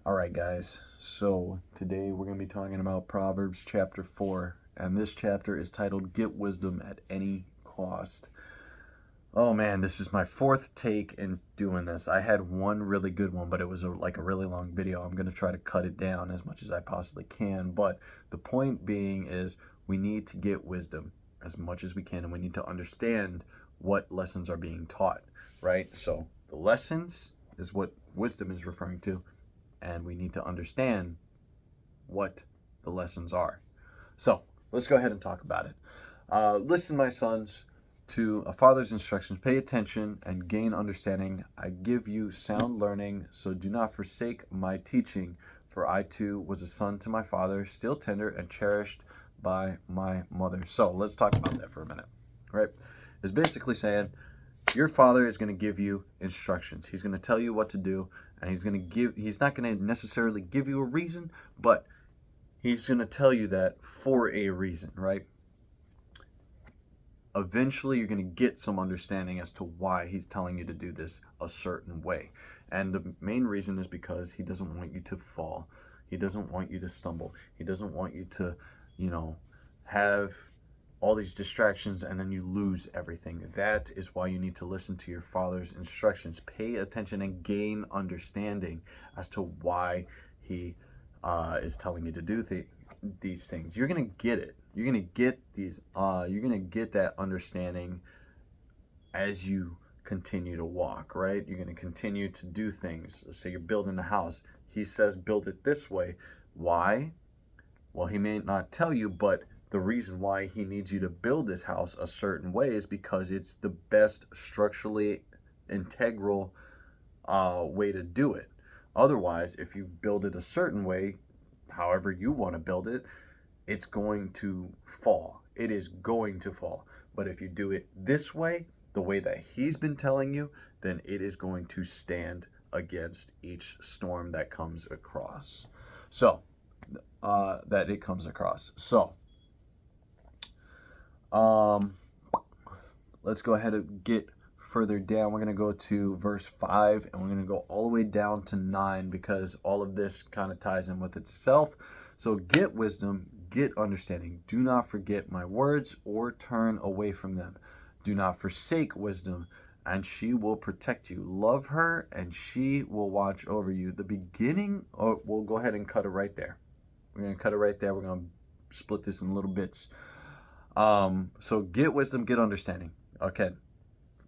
Alright guys, so today we're going to be talking about Proverbs Chapter 4, and this chapter is titled Get Wisdom at Any Cost. Oh man, this is my fourth take in doing this. I had one really good one, but it was like a really long video. I'm going to try to cut it down as much as I possibly can, but the point being is we need to get wisdom as much as we can, and we need to understand what lessons are being taught, right? So the lessons is what wisdom is referring to, and we need to understand what the lessons are. So let's go ahead and talk about it. Listen, my sons, to a father's instructions. Pay attention and gain understanding. I give you sound learning, so do not forsake my teaching. For I too was a son to my father, still tender and cherished by my mother. So let's talk about that for a minute, right? It's basically saying your father is going to give you instructions. He's going to tell you what to do, and he's not going to necessarily give you a reason, but he's going to tell you that for a reason, right? Eventually you're going to get some understanding as to why he's telling you to do this a certain way. And the main reason is because he doesn't want you to fall. He doesn't want you to stumble. He doesn't want you to, have all these distractions and then you lose everything. That is why you need to listen to your father's instructions. Pay attention and gain understanding as to why he is telling you to do these things. You're gonna get it. You're gonna get these. You're gonna get that understanding as you continue to walk. Right. You're gonna continue to do things. Let's say you're building a house. He says build it this way. Why? Well, he may not tell you, but the reason why he needs you to build this house a certain way is because it's the best structurally integral way to do it. Otherwise, if you build it a certain way, however you want to build it, it's going to fall. It is going to fall. But if you do it this way, the way that he's been telling you, then it is going to stand against each storm that comes across. So, that it comes across. So, let's go ahead and get further down. We're going to go to verse 5, and we're going to go all the way down to 9 because all of this kind of ties in with itself. So get wisdom, get understanding. Do not forget my words or turn away from them. Do not forsake wisdom, and she will protect you. Love her, and she will watch over you. The beginning, we'll go ahead and cut it right there. We're going to cut it right there. We're going to split this in little bits. So get wisdom, get understanding. Okay.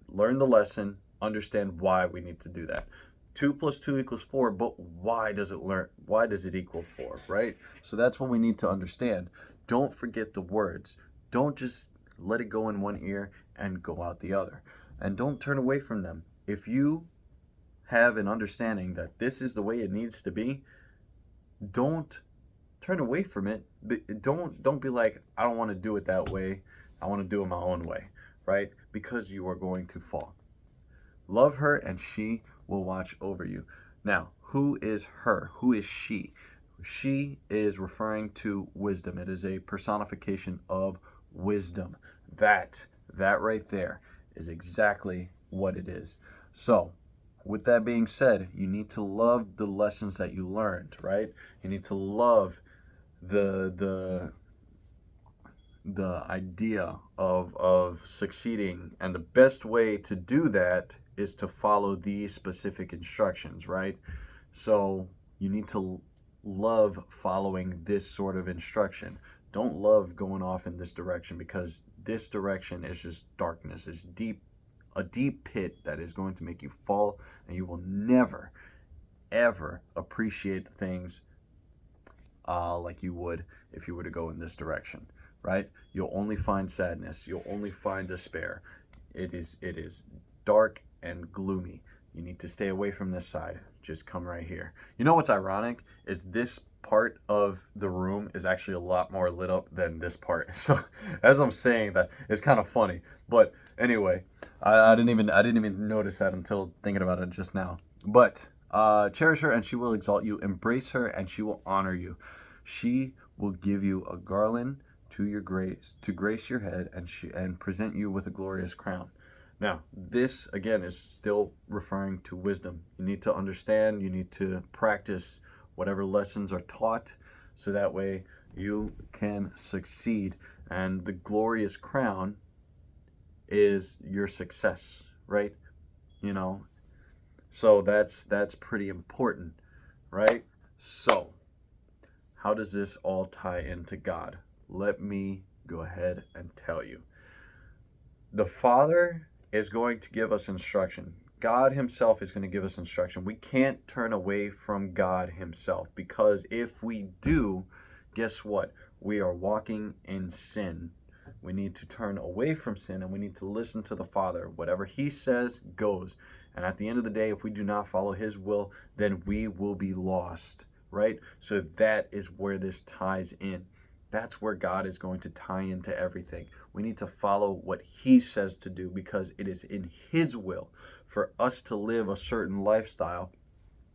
Learn the lesson, understand why we need to do that. 2 + 2 = 4, but why does it equal 4, right? So that's what we need to understand. Don't forget the words. Don't just let it go in one ear and go out the other. And don't turn away from them. If you have an understanding that this is the way it needs to be, don't turn away from it. Don't be like, I don't want to do it that way. I want to do it my own way, right? Because you are going to fall. Love her and she will watch over you. Now, who is her? Who is she? She is referring to wisdom. It is a personification of wisdom. That right there is exactly what it is. So, with that being said, you need to love the lessons that you learned, right? You need to love the idea of succeeding, and the best way to do that is to follow these specific instructions, right? So you need to love following this sort of instruction. Don't love going off in this direction, because this direction is just darkness. It's a deep pit that is going to make you fall, and you will never ever appreciate things like you would if you were to go in this direction, right? You'll only find sadness. You'll only find despair. It is dark and gloomy. You need to stay away from this side. Just come right here. You know what's ironic is this part of the room is actually a lot more lit up than this part. So as I'm saying that, it's kind of funny. But anyway, I didn't even notice that until thinking about it just now. But cherish her and she will exalt you. Embrace her and she will honor you. She will give you a garland to grace your head, and present you with a glorious crown. Now, this again is still referring to wisdom. You need to understand, you need to practice whatever lessons are taught, so that way you can succeed. And the glorious crown is your success, right? You know, so that's pretty important, right? So how does this all tie into God? Let me go ahead and tell you. The Father is going to give us instruction. God himself is going to give us instruction. We can't turn away from God himself, because if we do, guess what? We are walking in sin. We need to turn away from sin, and we need to listen to the Father. Whatever he says goes. And at the end of the day, if we do not follow his will, then we will be lost, right? So that is where this ties in. That's where God is going to tie into everything. We need to follow what he says to do, because it is in his will for us to live a certain lifestyle,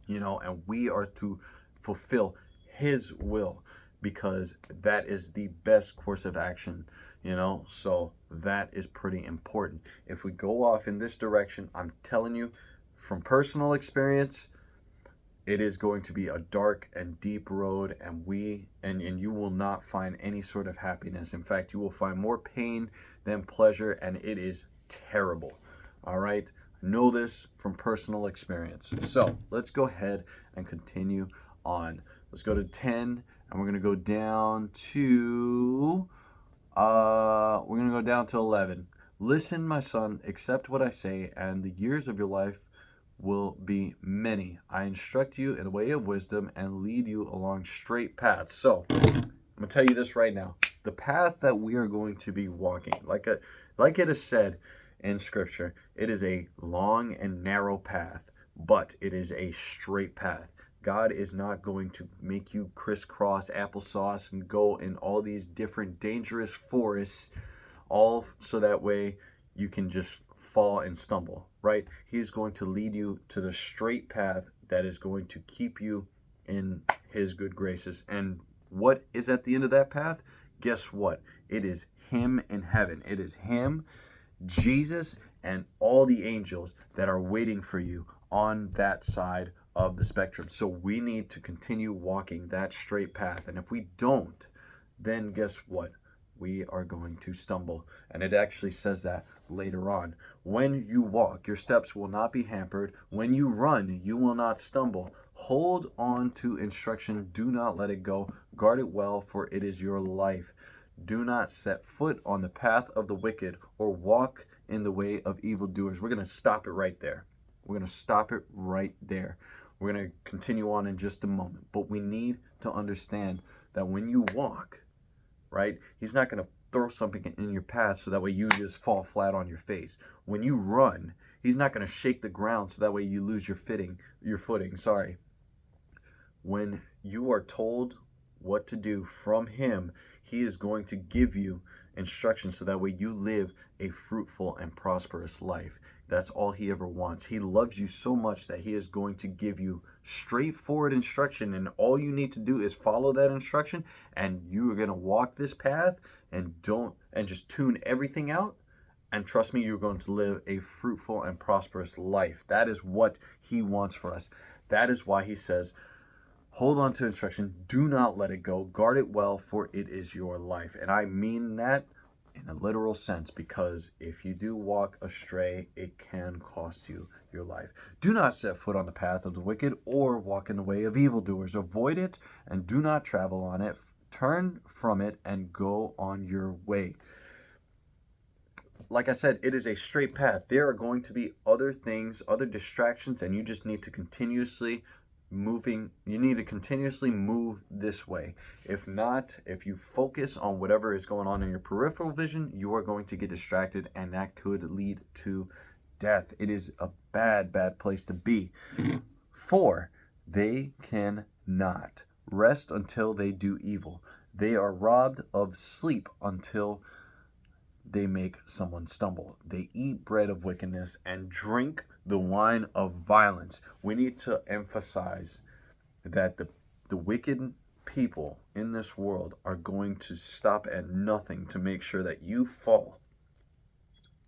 and we are to fulfill his will, because that is the best course of action, so that is pretty important. If we go off in this direction, I'm telling you from personal experience, it is going to be a dark and deep road, and you will not find any sort of happiness. In fact, you will find more pain than pleasure, and it is terrible. All right, know this from personal experience. So let's go ahead and continue on. Let's go to 10, and we're going to go down to 11. Listen, my son, accept what I say, and the years of your life will be many. I instruct you in the way of wisdom and lead you along straight paths. So I'm gonna tell you this right now. The path that we are going to be walking, like it is said in scripture, it is a long and narrow path, but it is a straight path. God is not going to make you crisscross applesauce and go in all these different dangerous forests, all so that way you can just fall and stumble, right? He is going to lead you to the straight path that is going to keep you in his good graces. And what is at the end of that path? Guess what? It is him in heaven. It is him, Jesus, and all the angels that are waiting for you on that side of the spectrum. So we need to continue walking that straight path. And if we don't, then guess what? We are going to stumble. And it actually says that later on. When you walk, your steps will not be hampered. When you run, you will not stumble. Hold on to instruction. Do not let it go. Guard it well, for it is your life. Do not set foot on the path of the wicked, or walk in the way of evildoers. We're going to stop it right there. We're going to stop it right there. We're going to continue on in just a moment. But we need to understand that when you walk, right, he's not going to throw something in your path so that way you just fall flat on your face. When you run, he's not going to shake the ground so that way you lose your footing. When you are told what to do from him, he is going to give you instructions so that way you live a fruitful and prosperous life. That's all he ever wants. He loves you so much that he is going to give you straightforward instruction, and all you need to do is follow that instruction, and you are going to walk this path and just tune everything out. And trust me, you're going to live a fruitful and prosperous life. That is what he wants for us. That is why he says, hold on to instruction. Do not let it go. Guard it well, for it is your life. And I mean that in a literal sense, because if you do walk astray, it can cost you your life. Do not set foot on the path of the wicked, or walk in the way of evildoers. Avoid it and do not travel on it. Turn from it and go on your way. Like I said, it is a straight path. There are going to be other things, other distractions, and you just need to continuously move this way. If not, if you focus on whatever is going on in your peripheral vision, you are going to get distracted, and that could lead to death. It is a bad place to be. For they cannot rest until they do evil. They are robbed of sleep until they make someone stumble. They eat bread of wickedness and drink the wine of violence. We need to emphasize that the wicked people in this world are going to stop at nothing to make sure that you fall,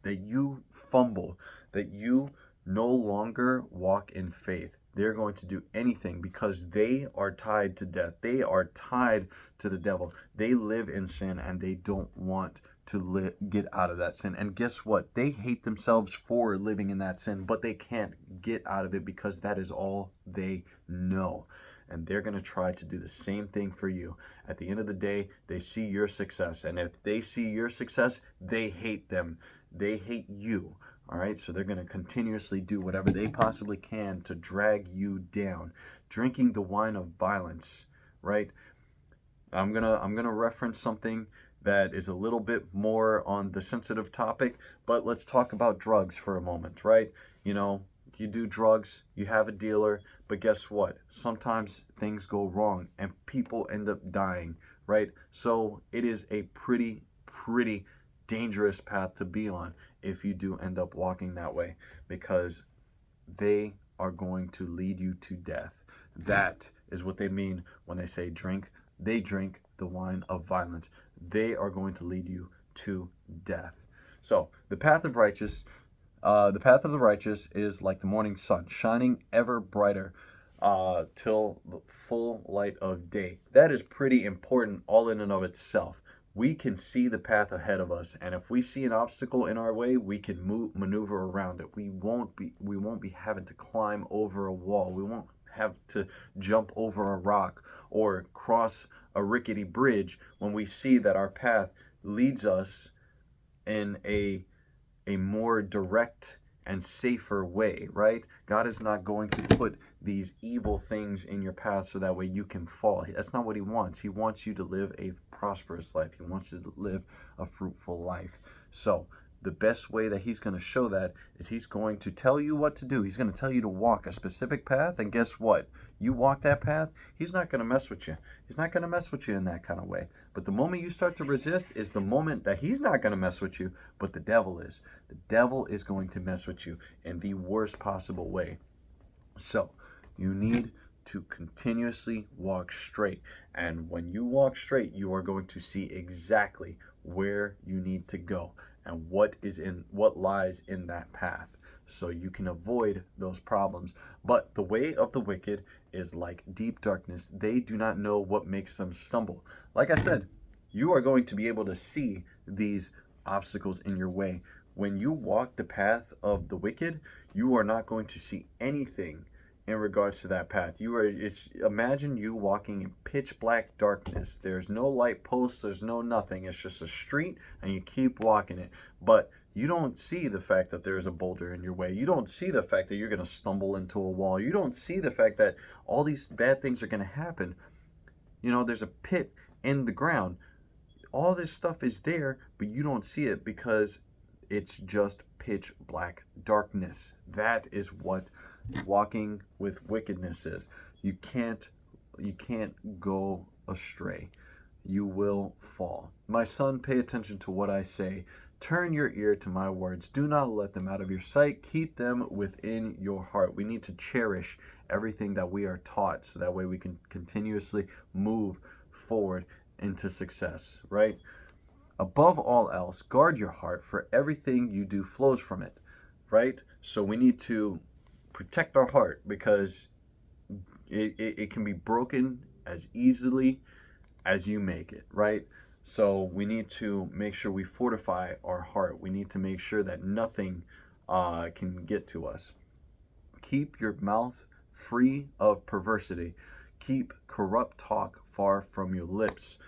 that you fumble, that you no longer walk in faith. they're going to do anything because they are tied to death. They are tied to the devil. They live in sin and they don't want to get out of that sin. And guess what? They hate themselves for living in that sin, but they can't get out of it because that is all they know. And they're going to try to do the same thing for you. At the end of the day, they see your success. And if they see your success, they hate them. They hate you. All right, so they're going to continuously do whatever they possibly can to drag you down. Drinking the wine of violence, right? I'm gonna reference something that is a little bit more on the sensitive topic, but let's talk about drugs for a moment, right? You know, you do drugs, you have a dealer, but guess what? Sometimes things go wrong and people end up dying, right? So it is a pretty dangerous path to be on if you do end up walking that way, because they are going to lead you to death. That is what they mean when they say drink. They drink the wine of violence. They are going to lead you to death. So the path of the righteous is like the morning sun, shining ever brighter till the full light of day. That is pretty important all in and of itself. We can see the path ahead of us, and if we see an obstacle in our way, we can maneuver around it. We won't be having to climb over a wall. We won't have to jump over a rock or cross a rickety bridge when we see that our path leads us in a more direct and safer way, right? God is not going to put these evil things in your path so that way you can fall. That's not what he wants. He wants you to live a prosperous life. He wants you to live a fruitful life. So the best way that he's going to show that is he's going to tell you what to do. He's going to tell you to walk a specific path, and guess what? You walk that path, he's not going to mess with you. He's not going to mess with you in that kind of way. But the moment you start to resist is the moment that he's not going to mess with you, but the devil is. The devil is going to mess with you in the worst possible way. So you need to continuously walk straight. And when you walk straight, you are going to see exactly where you need to go and what lies in that path, so you can avoid those problems. But the way of the wicked is like deep darkness. They do not know what makes them stumble. Like I said, you are going to be able to see these obstacles in your way. When you walk the path of the wicked, you are not going to see anything in regards to that path. Imagine you walking in pitch black darkness. There's no light posts, there's no nothing. It's just a street and you keep walking it. But you don't see the fact that there's a boulder in your way. You don't see the fact that you're going to stumble into a wall. You don't see the fact that all these bad things are going to happen. You know, there's a pit in the ground. All this stuff is there, but you don't see it because it's just pitch black darkness. That is what walking with wickedness is. You can't go astray. You will fall. My son, pay attention to what I say. Turn your ear to my words. Do not let them out of your sight. Keep them within your heart. We need to cherish everything that we are taught so that way we can continuously move forward into success, right? Above all else, guard your heart, for everything you do flows from it, right? So we need to protect our heart because it can be broken as easily as you make it, right? So we need to make sure we fortify our heart. We need to make sure that nothing can get to us. Keep your mouth free of perversity. Keep corrupt talk far from your lips.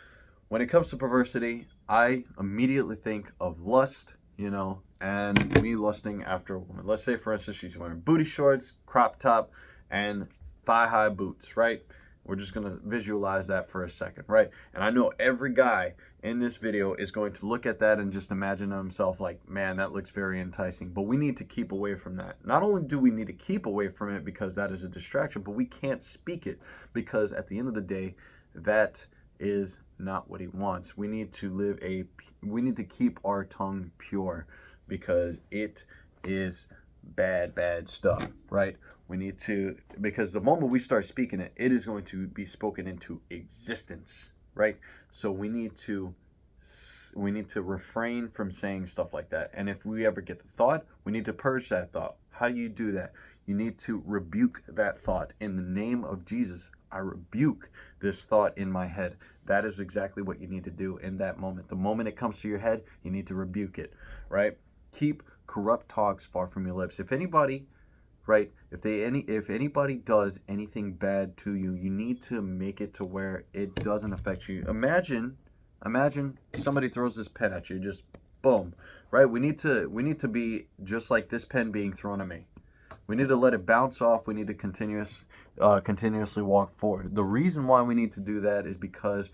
When it comes to perversity, I immediately think of lust, and me lusting after a woman. Let's say, for instance, she's wearing booty shorts, crop top, and thigh-high boots, right? We're just going to visualize that for a second, right? And I know every guy in this video is going to look at that and just imagine to himself like, man, that looks very enticing. But we need to keep away from that. Not only do we need to keep away from it because that is a distraction, but we can't speak it because at the end of the day, that is not what he wants. We need to keep our tongue pure because it is bad stuff, right? We need to, because the moment we start speaking it, it is going to be spoken into existence, right? So we need to refrain from saying stuff like that. And if we ever get the thought, we need to purge that thought. How do you do that? You need to rebuke that thought. In the name of Jesus, I rebuke this thought in my head. That is exactly what you need to do in that moment. The moment it comes to your head, you need to rebuke it, right? Keep corrupt talks far from your lips. If anybody, right, if anybody does anything bad to you, you need to make it to where it doesn't affect you. Imagine somebody throws this pen at you, just boom, right? We need to be just like this pen being thrown at me. We need to let it bounce off. We need to continuously walk forward. The reason why we need to do that is because,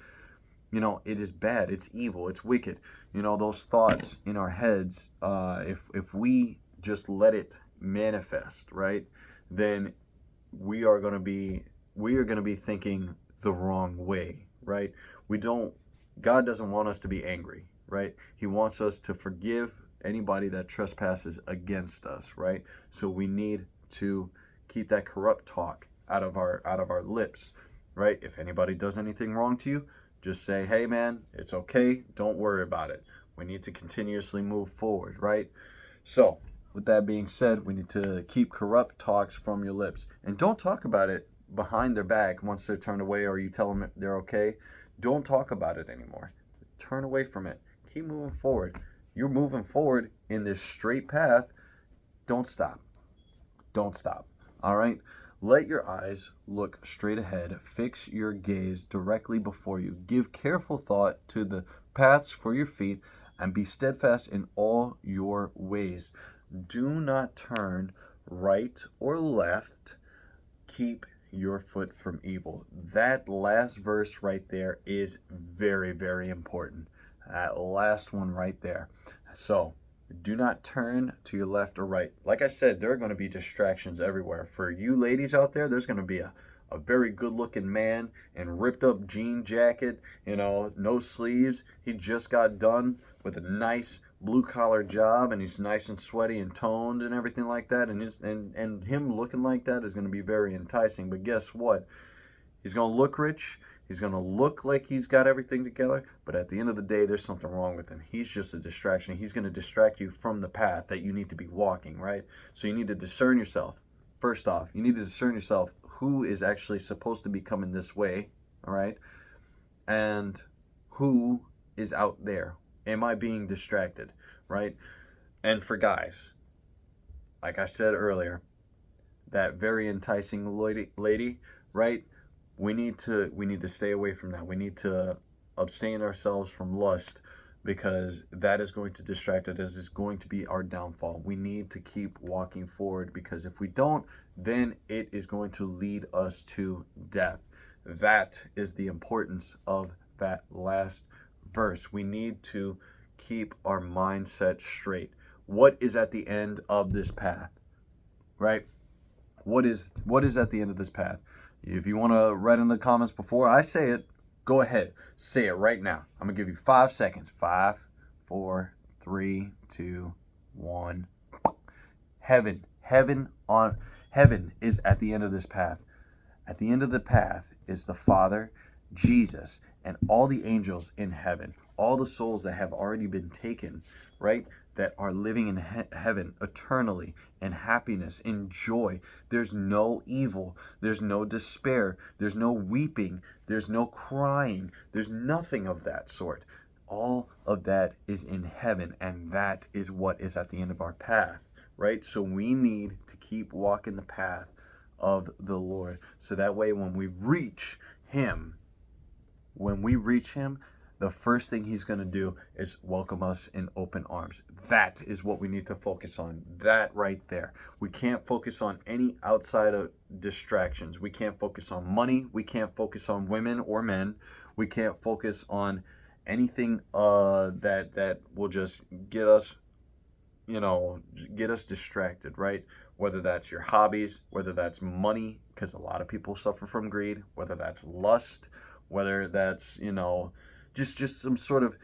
it is bad. It's evil. It's wicked. Those thoughts in our heads, if we just let it manifest, right, then we are going to be thinking the wrong way, right? God doesn't want us to be angry, right? He wants us to forgive anybody that trespasses against us, right? So we need to keep that corrupt talk out of our lips, right? If anybody does anything wrong to you, just say, hey man, it's okay, don't worry about it. We need to continuously move forward, right? So with that being said, we need to keep corrupt talks from your lips, and don't talk about it behind their back once they're turned away or you tell them they're okay. Don't talk about it anymore. Turn away from it. Keep moving forward. You're moving forward in this straight path. Don't stop. Don't stop. All right? Let your eyes look straight ahead. Fix your gaze directly before you. Give careful thought to the paths for your feet, and be steadfast in all your ways. Do not turn right or left. Keep your foot from evil. That last verse right there is very, very important. That last one right there. So do not turn to your left or right. Like I said, there are going to be distractions everywhere. For you ladies out there, there's going to be a very good looking man in ripped up jean jacket, no sleeves. He just got done with a nice blue collar job, and he's nice and sweaty and toned and everything like that. And him looking like that is going to be very enticing. But guess what? He's going to look rich. He's going to look like he's got everything together, but at the end of the day, there's something wrong with him. He's just a distraction. He's going to distract you from the path that you need to be walking, right? So you need to discern yourself. First off, you need to discern yourself who is actually supposed to be coming this way, all right? And who is out there. Am I being distracted, right? And for guys, like I said earlier, that very enticing lady, right? We need to stay away from that. We need to abstain ourselves from lust, because that is going to distract us. This is going to be our downfall. We need to keep walking forward, because if we don't, then it is going to lead us to death. That is the importance of that last verse. We need to keep our mindset straight. What is at the end of this path, right? What is at the end of this path? If you want to write in the comments before I say it, go ahead. Say it right now. I'm going to give you 5 seconds. 5, 4, 3, 2, 1. Heaven is at the end of this path. At the end of the path is the Father, Jesus, and all the angels in heaven. All the souls that have already been taken, right? That are living in heaven eternally, in happiness, in joy. There's no evil. There's no despair. There's no weeping. There's no crying. There's nothing of that sort. All of that is in heaven, and that is what is at the end of our path, right? So we need to keep walking the path of the Lord, so that way when we reach Him, the first thing He's going to do is welcome us in open arms. That is what we need to focus on. That right there. We can't focus on any outside of distractions. We can't focus on money. We can't focus on women or men. We can't focus on anything that will just get us distracted, right? Whether that's your hobbies, whether that's money, because a lot of people suffer from greed, whether that's lust, whether that's, just some sort of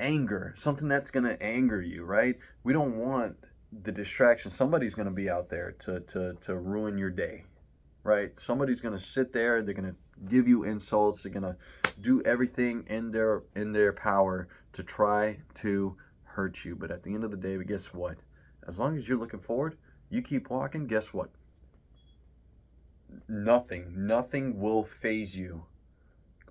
anger, something that's going to anger you, right? We don't want the distraction. Somebody's going to be out there to ruin your day, right? Somebody's going to sit there, they're going to give you insults, they're going to do everything in their power to try to hurt you. But at the end of the day, guess what? As long as you're looking forward, you keep walking, guess what? Nothing will faze you,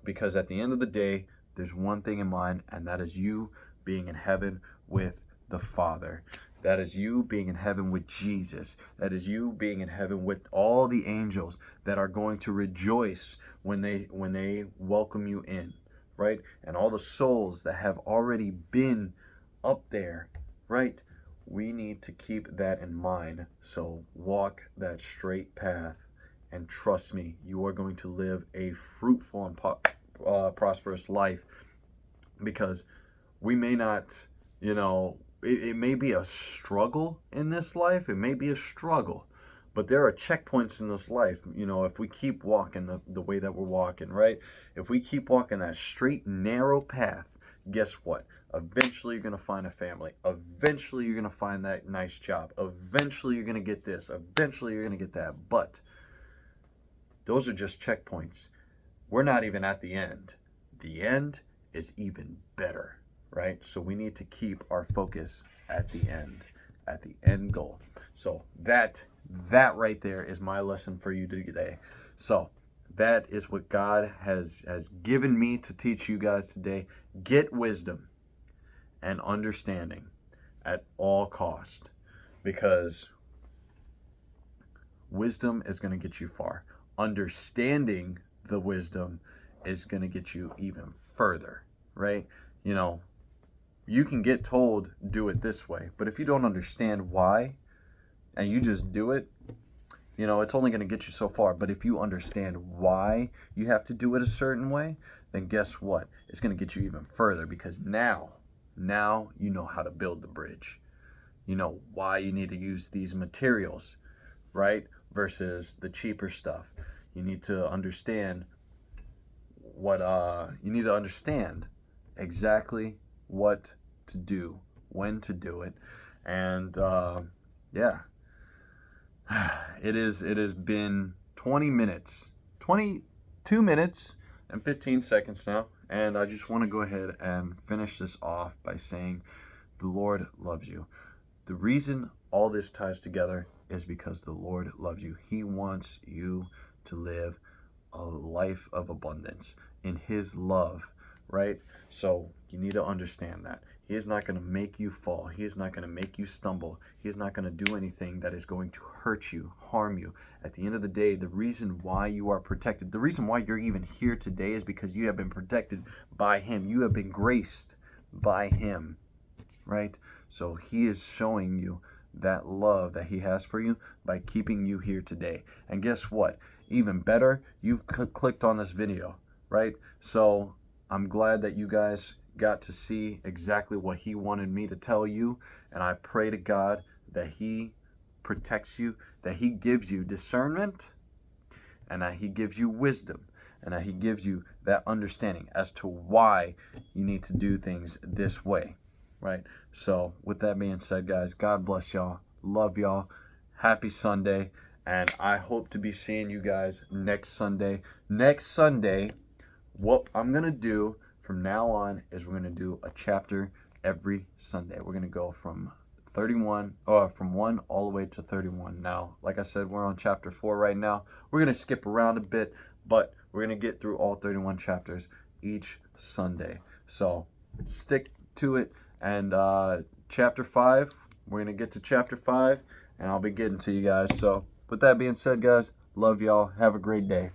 because at the end of the day, there's one thing in mind, and that is you being in heaven with the Father. That is you being in heaven with Jesus. That is you being in heaven with all the angels that are going to rejoice when they welcome you in, right? And all the souls that have already been up there, right? We need to keep that in mind. So walk that straight path, and trust me, you are going to live a fruitful and prosperous life, because we may not, it may be a struggle in this life. It may be a struggle, but there are checkpoints in this life. If we keep walking the way that we're walking, right? If we keep walking that straight, narrow path, guess what? Eventually you're going to find a family. Eventually you're going to find that nice job. Eventually you're going to get this. Eventually you're going to get that. But those are just checkpoints. We're not even at the end. The end is even better, right? So we need to keep our focus at the end goal. So that right there is my lesson for you today. So that is what God has given me to teach you guys today. Get wisdom and understanding at all cost, because wisdom is going to get you far. Understanding the wisdom is going to get you even further, right? You can get told, do it this way, but if you don't understand why and you just do it, it's only going to get you so far. But if you understand why you have to do it a certain way, then guess what? It's going to get you even further, because now you know how to build the bridge. You know why you need to use these materials, right? Versus the cheaper stuff. You need to understand exactly what to do, when to do it. And it has been 22 minutes and 15 seconds now, and I just want to go ahead and finish this off by saying the Lord loves you. The reason all this ties together is because the Lord loves you. He wants you to live a life of abundance in His love, right? So you need to understand that He is not going to make you fall. He is not going to make you stumble. He is not going to do anything that is going to hurt you, harm you. At the end of the day, the reason why you are protected, the reason why you're even here today, is because you have been protected by Him. You have been graced by Him, right? So He is showing you that love that He has for you by keeping you here today. And guess what? Even better, you've clicked on this video, right? So I'm glad that you guys got to see exactly what He wanted me to tell you. And I pray to God that He protects you, that He gives you discernment, and that He gives you wisdom, and that He gives you that understanding as to why you need to do things this way, right? So with that being said, guys, God bless y'all. Love y'all. Happy Sunday. And I hope to be seeing you guys next Sunday. Next Sunday, what I'm going to do from now on is we're going to do a chapter every Sunday. We're going to go from 1 all the way to 31. Now, like I said, we're on chapter 4 right now. We're going to skip around a bit, but we're going to get through all 31 chapters each Sunday. So stick to it. And chapter 5, we're going to get to chapter 5, and I'll be getting to you guys. So with that being said, guys, love y'all. Have a great day.